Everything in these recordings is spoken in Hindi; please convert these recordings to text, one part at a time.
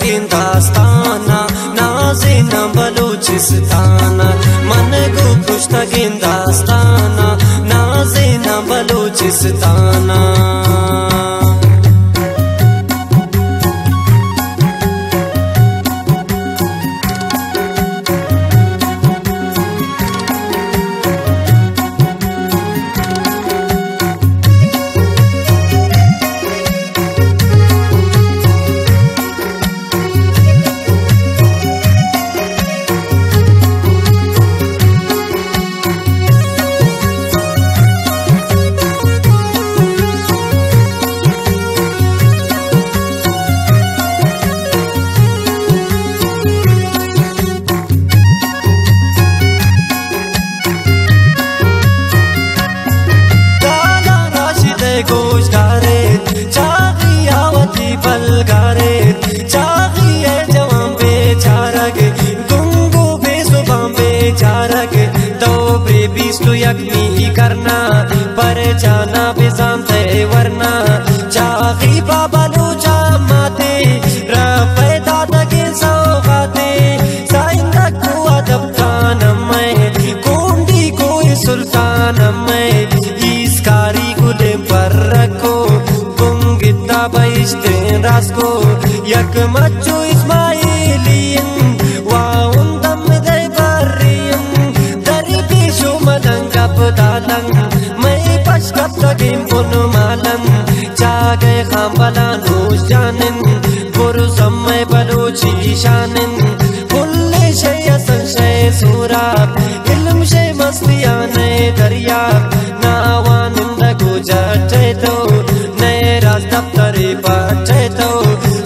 दास्ताना नाज़ीना बलूचिस्ताना मन को खुशतगीन दास्ताना नाज़ीना बलूचिस्ताना यकनी करना पर जाना बेजानते वरना चाखी बाबलूचा माते रफ़े दादा के सौगाते साइंदा को अदब खान में कोंडी कोई सुल्तान में इस कारी गुदे पर रखो बुंगिता बैश्ते रास को यक मच्चो इस्माइलियन मैं पश्कप तगिम पुनु मालम चागे खामबला नूश जानिन पुरुषम में बलूची शानिन कुल्ले शे संशय सूराब इल्म शे मस्तियाने दरियाब नावानिंदा गुजरते तो नए राज दफ्तरे पढ़ते तो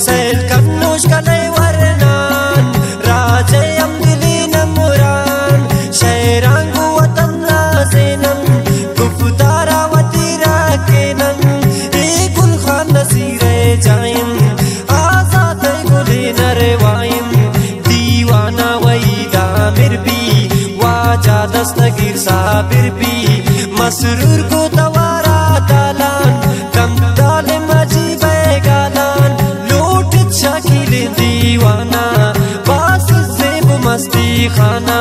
सैल कन्नूश कले वरनान राजे अम्दिली नमुरान शेरांगु वतन नाज़ेनम दस्तगीर साबिर भी मसरूर को तवारा तालान कम ताले मजीब गालान लूट शकील दीवाना बास ज़ेब मस्ती खाना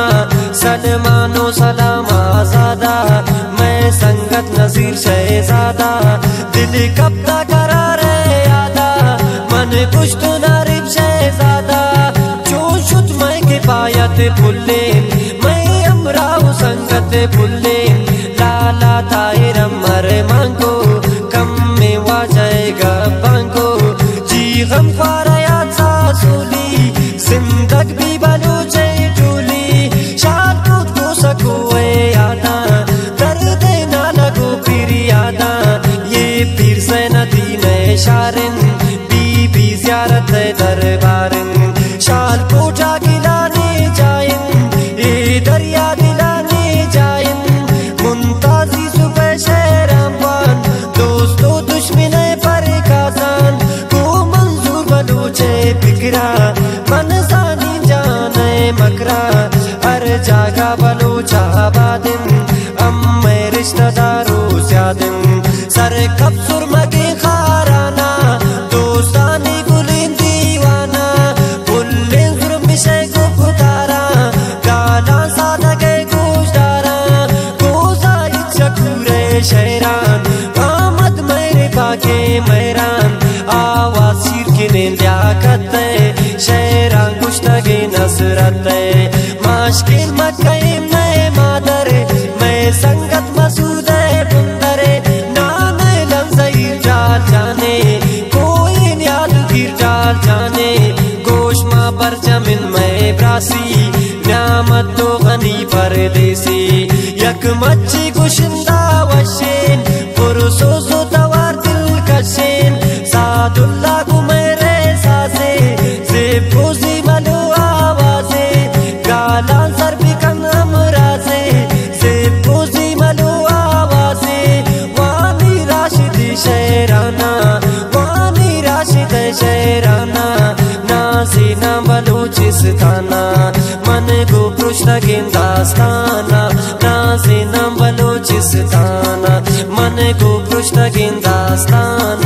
सलमानो सलाम आज़ादा मैं संगत नज़ीर शहज़ादा दिल कब तक करार यादा मन कुछ तो नारिब शहज़ादा जोशुत मैं के पायत फुल्ले राव संगत फुल्ले लाला तायरम मरे मांगो कम में वाजाएगा बांगो जी गम ख्वारायात सासूली जिंदग भी बलूचे टूली शाल कूद को सकोए यादा दर्द ना लगो फिर यादा ये पीर से नदी ने शारिन बीबी ज़ियारत दरबारिन शाल कोठा गिलाने जाइन ये दरिया मन जानी जाने मकरा हर जगह बलूचा बादिन अम्मे रिश्तेदारों ज़्यादिन सर कब सुरमगे खाराना दोस्तानी गुलिन दीवाना बुल्ले जुर्म विषय को पुकारा गाला सादा के गोशदारा गोजा इच्छकुरे शहरान आमद मेरे बाके मैरान आवाज़ शिरकिने लियाकत शेरां गुश्तगे नसरत माश्किल मक्कईम नए मादरे मैं संगत मसूद बुंदरे नाम लमज़ईर जाल जाने कोई न्याद गिर जाल जाने गोशमा पर जमिन में ब्रासी न्यामत तो गनी परदेसी यक मच्छी गुशिंदा वशेन पुरुषो सो तवार दिल कशेन सादुल्ला गुमेरे सासे ज़ेबोज़ी मलो आवाज़े गालान सर भी कन्नम राज़े ज़ेबोज़ी मलो आवाज़े वानी राशिद शेराना वानी राशिद शेराना नाज़ीना बलूचिस्ताना मन को खुशतगीन दास्ताना नाज़ीना बलूचिस्ताना मन को खुशतगीन दास्ताना